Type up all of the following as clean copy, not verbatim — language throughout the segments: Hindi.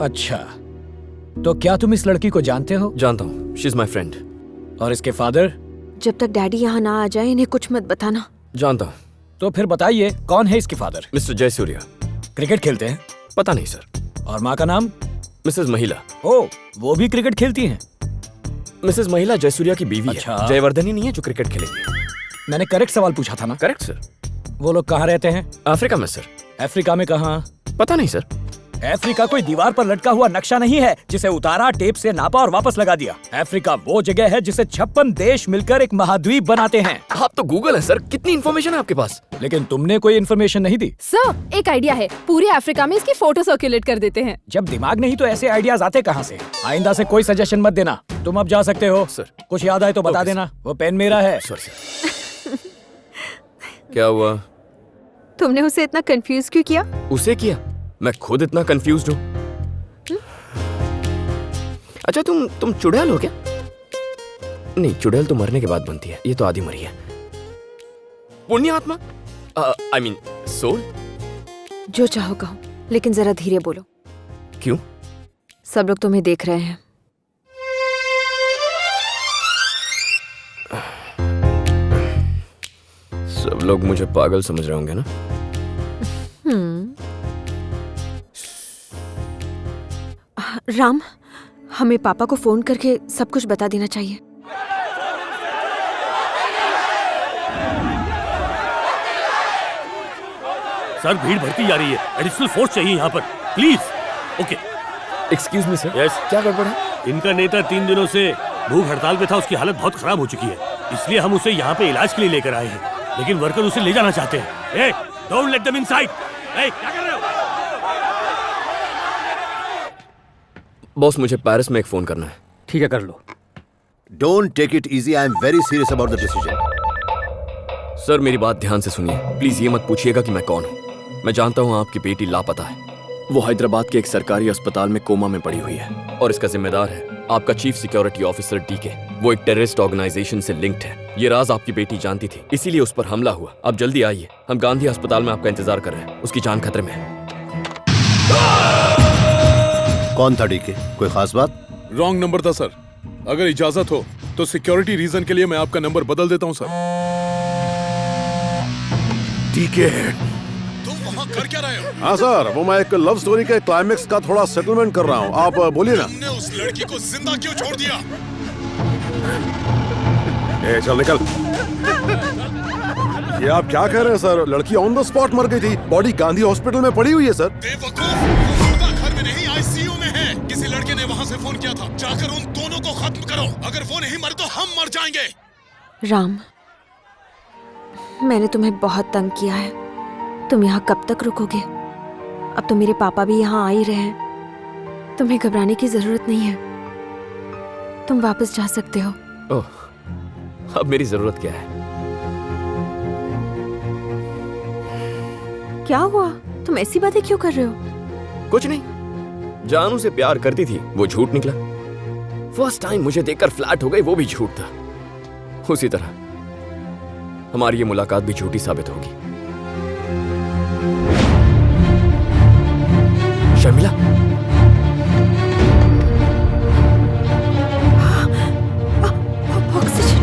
अच्छा, तो क्या तुम इस लड़की को जानते हो? जानता हूँ, शी इज माई फ्रेंड। और इसके फादर? जब तक डैडी यहाँ ना आ जाए इन्हें कुछ मत बताना। जानता हूँ। तो फिर बताइए, कौन है इसके फादर? मिस्टर जयसूर्या। क्रिकेट खेलते हैं? पता नहीं सर। और माँ का नाम? मिसेस महिला। ओ, वो भी क्रिकेट खेलती हैं? मिसेस महिला जयसूर्या की बीवी अच्छा। है। जयवर्धनी नहीं है जो क्रिकेट खेलेगी। मैंने करेक्ट सवाल पूछा था ना? Correct sir. वो लोग कहाँ रहते हैं? अफ्रीका में सर। अफ्रीका में कहाँ? पता नहीं सर। अफ्रीका कोई दीवार पर लटका हुआ नक्शा नहीं है जिसे उतारा, टेप से नापा और वापस लगा दिया। अफ्रीका वो जगह है जिसे 56 देश मिलकर एक महाद्वीप बनाते हैं। आप तो गूगल है सर, कितनी इन्फॉर्मेशन है आपके पास। लेकिन तुमने कोई इन्फॉर्मेशन नहीं दी। सर, एक आइडिया है, पूरे अफ्रीका में इसकी फोटो सर्कुलेट कर देते हैं। जब दिमाग नहीं तो ऐसे आइडियाज आते कहाँ से? आइंदा से कोई सजेशन मत देना। तुम अब जा सकते हो सर। कुछ याद आए तो बता देना। वो पेन मेरा है। Sorry sir. क्या हुआ? तुमने उसे इतना कंफ्यूज क्यों किया? उसे किया? मैं खुद इतना कंफ्यूज्ड हूँ। अच्छा, तुम चुड़ैल हो क्या? नहीं, चुड़ैल तो मरने के बाद बनती है, ये तो आधी मरी है। पुण्य आत्मा, आई मीन सोल। जो चाहो कहो, लेकिन जरा धीरे बोलो। क्यों? सब लोग तुम्हें देख रहे हैं। सब लोग मुझे पागल समझ रहे होंगे ना? राम, हमें पापा को फोन करके सब कुछ बता देना चाहिए। सर, भीड़ बढ़ती जा रही है, एडिशनल फोर्स चाहिए यहाँ पर, please. Okay. Excuse me sir. Yes. क्या गड़बड़ है? इनका नेता 3 दिनों से भूख हड़ताल पे था, उसकी हालत बहुत खराब हो चुकी है, इसलिए हम उसे यहाँ पे इलाज के लिए लेकर आए हैं, लेकिन वर्कर उसे ले जाना चाहते हैं। Don't let them inside. क्या कर रहे हो? बॉस, मुझे पेरिस में एक फोन करना है। ठीक है, कर लो। Don't take it easy. I am very serious about the decision. Sir, मेरी बात ध्यान से सुनिए। प्लीज ये मत पूछिएगा कि मैं कौन हूँ। मैं जानता हूँ आपकी बेटी लापता है। वो हैदराबाद के एक सरकारी अस्पताल में कोमा में पड़ी हुई है और इसका जिम्मेदार है आपका चीफ सिक्योरिटी ऑफिसर डीके। वो एक टेररिस्ट ऑर्गेनाइजेशन से लिंक्ड है। ये राज आपकी बेटी जानती थी, इसीलिए उस पर हमला हुआ। अब जल्दी आइए, हम गांधी अस्पताल में आपका इंतजार कर रहे हैं। उसकी जान खतरे में है। कौन था डीके? कोई खास बात? रॉन्ग नंबर था सर। अगर इजाजत हो तो सिक्योरिटी रीजन के लिए मैं आपका नंबर बदल देता हूं सर। डीके, तुम वहाँ कर क्या रहे हो? हाँ सर, वो मैं एक लव स्टोरी के क्लाइमेक्स का थोड़ा सेटलमेंट कर रहा हूँ। आप बोलिए ना। तुमने उस लड़की को जिंदा क्यों छोड़ दिया? ए, चल निकल। ये आप क्या कह रहे हैं सर? लड़की ऑन द स्पॉट मर गई थी। बॉडी गांधी हॉस्पिटल में पड़ी हुई है सर। घर में नहीं, आईसीयू में है। किसी लड़के ने वहाँ से फोन किया था। जाकर उन दोनों को खत्म करो। अगर वो नहीं मरे तो हम मर जाएंगे। राम, मैंने तुम्हें बहुत तंग किया है। तुम यहाँ कब तक रुकोगे? अब तो मेरे पापा भी यहाँ आ ही रहे हैं। तुम्हें घबराने की जरूरत नहीं है, तुम वापस जा सकते हो। ओह, अब मेरी जरूरत क्या है? क्या हुआ? तुम ऐसी बातें क्यों कर रहे हो? कुछ नहीं, जानू से प्यार करती थी, वो झूठ निकला। फर्स्ट टाइम मुझे देखकर फ्लैट हो गई, वो भी झूठ था। उसी तरह हमारी ये मुलाकात भी झूठी साबित होगी। शर्मिला, ऑक्सीजन।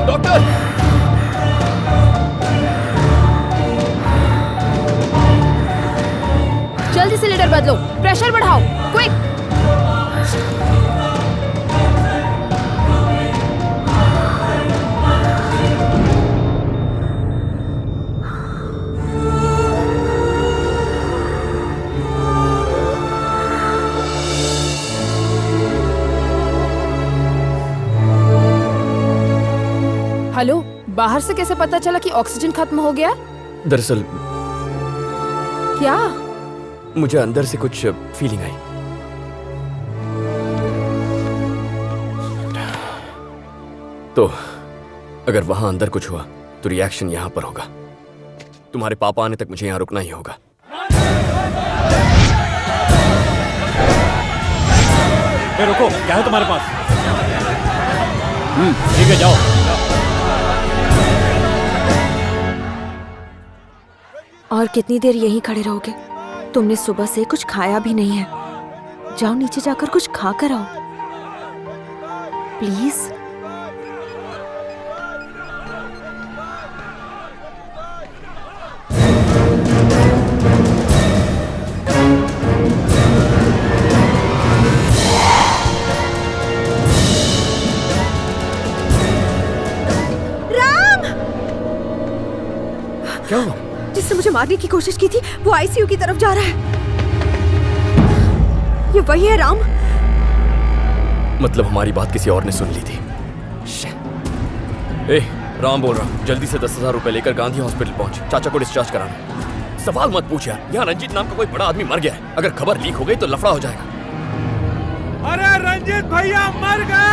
डॉक्टर! जल्दी सिलेंडर बदलो, प्रेशर बढ़ाओ, क्विक। हेलो, बाहर से कैसे पता चला कि ऑक्सीजन खत्म हो गया? दरअसल क्या? मुझे अंदर से कुछ फीलिंग आई। तो अगर वहां अंदर कुछ हुआ तो रिएक्शन यहां पर होगा। तुम्हारे पापा आने तक मुझे यहां रुकना ही होगा। रुको, क्या है तुम्हारे पास? ठीक है, जाओ। और कितनी देर यहीं खड़े रहोगे? तुमने सुबह से कुछ खाया भी नहीं है। जाओ नीचे जाकर कुछ खा कर आओ प्लीज। क्या हुआ? जिसने मुझे मारने की कोशिश की थी वो आईसीयू की तरफ जा रहा है। ये वही है राम? मतलब हमारी बात किसी और ने सुन ली थी। ए, राम बोल रहा हूँ, जल्दी से 10,000 रुपए लेकर गांधी हॉस्पिटल पहुंच, चाचा को डिस्चार्ज कराना। सवाल मत पूछ यार, यहाँ रंजीत नाम का कोई बड़ा आदमी मर गया है। अगर खबर लीक हो गई तो लफड़ा हो जाएगा। अरे रंजीत भैया मर गए।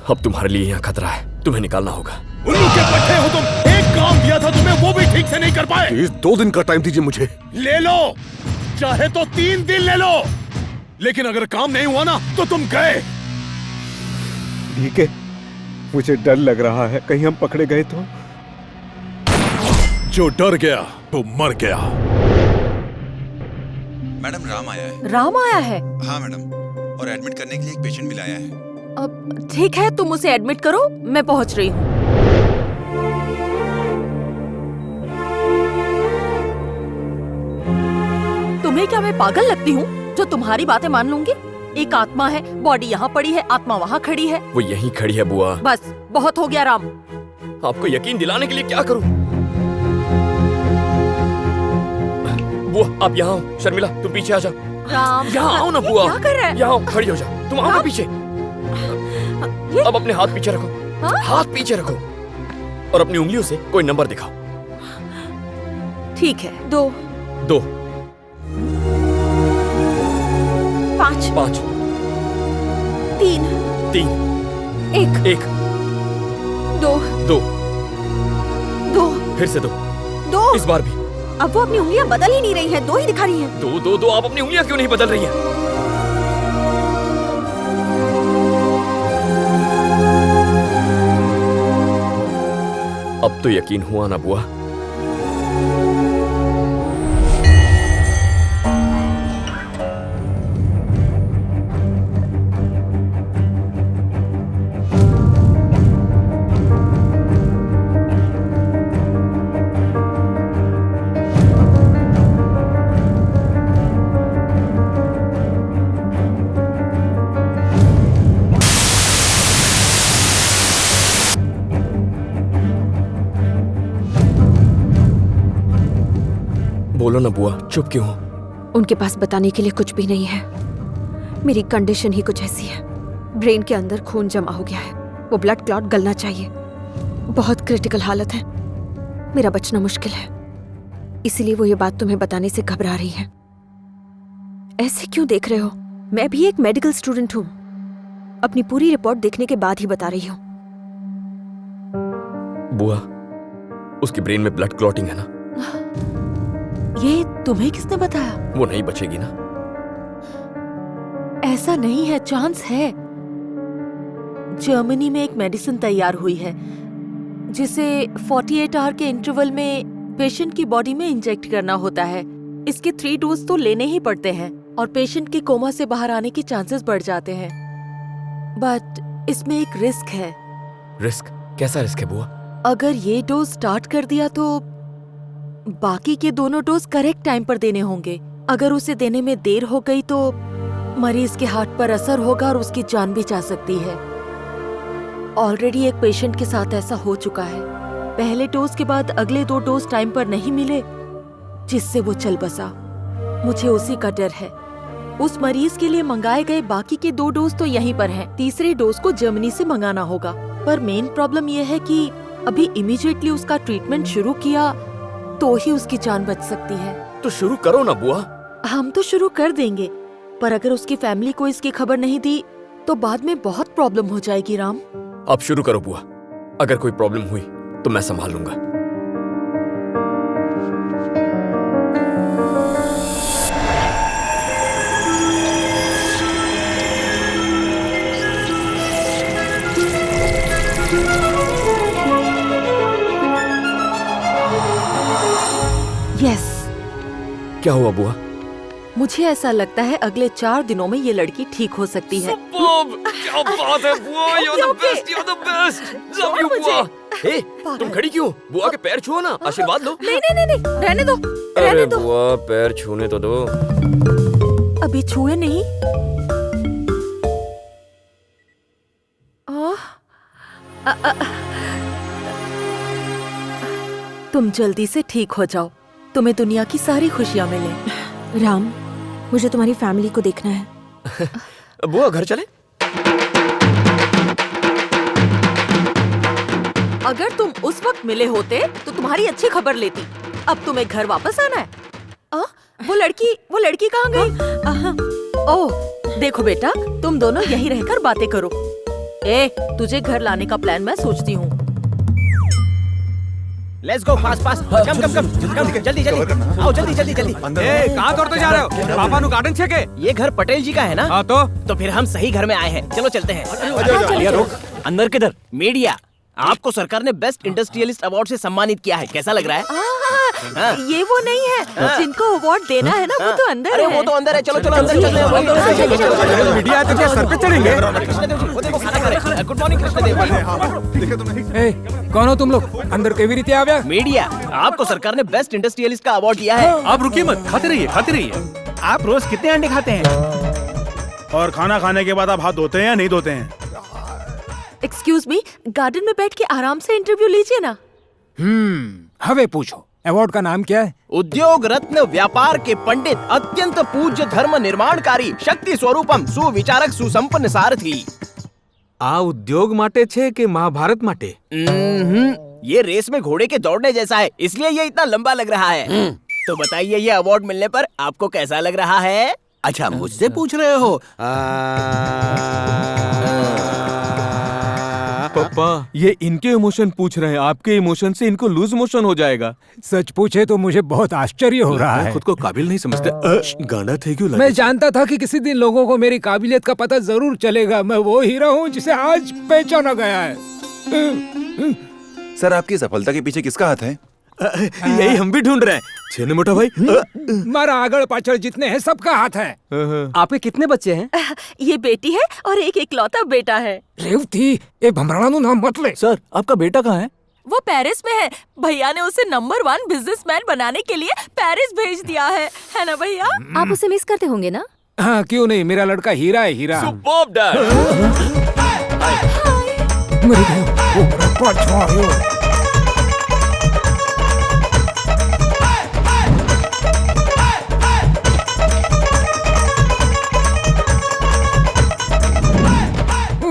अब तुम्हारे लिए यहाँ खतरा है, तुम्हें निकालना होगा। उल्लू के पट्टे हो तुम। एक काम दिया था तुम्हें, वो भी ठीक से नहीं कर पाए। प्लीज 2 दिन का टाइम दीजिए मुझे। ले लो, चाहे तो 3 दिन ले लो, लेकिन अगर काम नहीं हुआ ना तो तुम गए। ठीक है, मुझे डर लग रहा है कहीं हम पकड़े गए तो। जो डर गया तो मर गया। मैडम राम आया है। राम आया है? हाँ मैडम, और एडमिट करने के लिए एक पेशेंट भी लाया है। अब ठीक है, तुम उसे एडमिट करो, मैं पहुंच रही हूँ। तुम्हें क्या मैं पागल लगती हूँ जो तुम्हारी बातें मान लूंगी? एक आत्मा है, बॉडी यहाँ पड़ी है, आत्मा वहाँ खड़ी है। वो यहीं खड़ी है बुआ। बस बहुत हो गया राम। आपको यकीन दिलाने के लिए क्या करूं? बुआ आप यहाँ आओ। शर्मिला तुम पीछे आ जाओ। राम यहाँ आओ ना ये बुआ। क्या कर रहा है? यहाँ आओ, खड़ी हो जाओ। तुम आओ ना पीछे। अब अपने हाथ पीछे रखो। हाँ? हाथ पीछे रखो और अपनी उंगलियों से कोई नंबर दिखाओ। ठीक है। 2 2 5 5 3 3 1 1 2 2 2 फिर से 2 2। इस बार भी अब वो अपनी उंगलियां बदल ही नहीं रही है, 2 ही दिखा रही है। 2 2 2। आप अपनी उंगलियां क्यों नहीं बदल रही हैं? अब तो यकीन हुआ ना बुआ? बोलो ना बुआ, चुप क्यों हो? उनके पास बताने के लिए कुछ भी नहीं है। मेरी कंडीशन ही कुछ ऐसी है। ब्रेन के अंदर खून जमा हो गया है, वो ब्लड क्लॉट गलना चाहिए। बहुत क्रिटिकल हालत है, मेरा बचना मुश्किल है। इसीलिए वो ये बात तुम्हें बताने से घबरा रही है। ऐसे क्यों देख रहे हो? मैं भी एक मेडिकल स्टूडेंट हूँ। अपनी पूरी रिपोर्ट देखने के बाद ही बता रही हूँ। बुआ उसकी ब्रेन में ब्लड क्लॉटिंग है ना? ये तुम्हें किसने बताया? वो नहीं बचेगी ना? ऐसा नहीं है, चांस है। जर्मनी में एक मेडिसिन तैयार हुई है जिसे 48 आवर के इंटरवल में पेशेंट की बॉडी में इंजेक्ट करना होता है। इसके 3 डोज तो लेने ही पड़ते हैं और पेशेंट के कोमा से बाहर आने के चांसेस बढ़ जाते हैं। बट इसमें एक रिस्क है। रिस्क? कैसा रिस्क है बुआ? अगर ये डोज स्टार्ट कर दिया तो बाकी के दोनों डोज करेक्ट टाइम पर देने होंगे। अगर उसे देने में देर हो गई तो मरीज के हार्ट पर असर होगा और उसकी जान भी जा सकती है। ऑलरेडी एक पेशेंट के साथ ऐसा हो चुका है। पहले डोज के बाद अगले 2 डोज टाइम पर नहीं मिले, जिससे वो चल बसा। मुझे उसी का डर है। उस मरीज के लिए मंगाए गए बाकी के 2 डोज तो यहीं पर हैं। तीसरे डोज को जर्मनी से मंगाना होगा। पर मेन प्रॉब्लम यह है कि अभी इमीडिएटली उसका ट्रीटमेंट शुरू किया तो ही उसकी जान बच सकती है। तो शुरू करो ना बुआ। हम तो शुरू कर देंगे, पर अगर उसकी फैमिली को इसकी खबर नहीं दी तो बाद में बहुत प्रॉब्लम हो जाएगी राम। आप शुरू करो बुआ, अगर कोई प्रॉब्लम हुई तो मैं संभाल लूंगा। यस। क्या हुआ बुआ? मुझे ऐसा लगता है अगले 4 दिनों में ये लड़की ठीक हो सकती है। क्या बात है बुआ, you're the best, you're the best, love you बुआ। हे, तुम खड़ी क्यों? बुआ के पैर छुओ ना, आशीर्वाद लो। नहीं नहीं नहीं, रहने दो, अरे रहने दो। बुआ पैर छूने तो दो। अभी छुए नहीं। तुम जल्दी से ठीक हो जाओ, तुम्हें दुनिया की सारी खुशियाँ मिले। राम, मुझे तुम्हारी फैमिली को देखना है। बुआ घर चले? अगर तुम उस वक्त मिले होते तो तुम्हारी अच्छी खबर लेती। अब तुम्हें घर वापस आना है। वो लड़की कहाँ गई? ओह देखो बेटा, तुम दोनों यहीं रहकर बातें करो। तुझे घर लाने का प्लान मैं सोचती हूँ। लेट्स गो फास्ट फास्ट, कम जल्दी आओ, जल्दी कहाँ दौड़ते जा रहे हो? पापा नु गार्डन छे के? ये घर पटेल जी का है ना? हाँ तो फिर हम सही घर में आए हैं, चलो चलते हैं। रोक, अंदर किधर? मीडिया, आपको सरकार ने बेस्ट इंडस्ट्रियलिस्ट अवार्ड से सम्मानित किया है, कैसा लग रहा है? ये वो नहीं है जिनको अवार्ड देना है ना, वो तो अंदर है। अरे वो तो अंदर है, चलो अंदर चलते हैं। मीडिया तो क्या सर पे चढ़ेंगे? Good morning Krishnadeva. कौन हो तुम लोग? अंदर केवी रीते आ गया? मीडिया, आपको सरकार ने बेस्ट इंडस्ट्रियलिस्ट का अवार्ड दिया है। आप रुकिए मत, खाते रहिए। आप रोज कितने अंडे खाते हैं? और खाना खाने के बाद आप हाथ धोते हैं या नहीं धोते हैं? एक्सक्यूज मी, गार्डन में बैठ के आराम से इंटरव्यू लीजिए ना। हवे पूछो, अवार्ड का नाम क्या है? उद्योग रत्न, व्यापार के पंडित, अत्यंत पूज्य धर्म निर्माणकारी, शक्ति स्वरूपम, सुविचारक, सुसंपन्न सारथी। आ उद्योग माटे छे के महाभारत माटे? ये रेस में घोड़े के दौड़ने जैसा है, इसलिए ये इतना लंबा लग रहा है। तो बताइए, ये अवार्ड मिलने पर आपको कैसा लग रहा है? अच्छा, मुझसे पूछ रहे हो? पापा, ये इनके इमोशन पूछ रहे हैं, आपके इमोशन से इनको लूज मोशन हो जाएगा। सच पूछे तो मुझे बहुत आश्चर्य हो रहा है। खुद को काबिल नहीं समझते। गांडा थे क्यों? मैं जानता था कि किसी दिन लोगों को मेरी काबिलियत का पता जरूर चलेगा। मैं वो हीरा हूँ जिसे आज पहचाना गया है। सर, आपकी सफलता के पीछे किसका हाथ है? यही हम भी ढूंढ रहे हैं। छेने मोटा भाई, मारा आगड़ पाछड़ जितने हैं सबका हाथ है। आपके कितने बच्चे हैं? ये बेटी है और एक इकलौता बेटा है। रेवती, ये भमराना नु नाम मत ले। सर, आपका बेटा कहाँ है? वो पेरिस में है। भैया ने उसे नंबर 1 बिजनेसमैन बनाने के लिए पेरिस भेज दिया है ना भैया? आप उसे मिस करते होंगे ना? हाँ, क्यों नहीं, मेरा लड़का हीरा है, हीरा। Superb dad.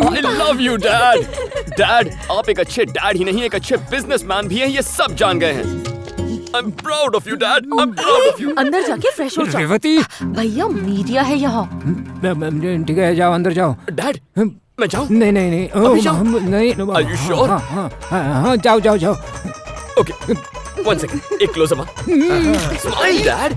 I love you, Dad. Dad, आप एक अच्छे डैड ही नहीं, एक अच्छे बिजनेसमैन भी हैं, ये सब जान गए हैं। I'm proud of you, Dad. I'm proud of you. अंदर जाके फ्रेश हो जाओ। रेवती, भैया मीडिया है यहाँ। ठीक है, जाओ अंदर जाओ। Dad, मैं जाऊँ? नहीं। अभी जाओ? नहीं। Are you sure? हाँ, जाओ। Okay, 1 second. एक क्लोज अप। Smile, Dad.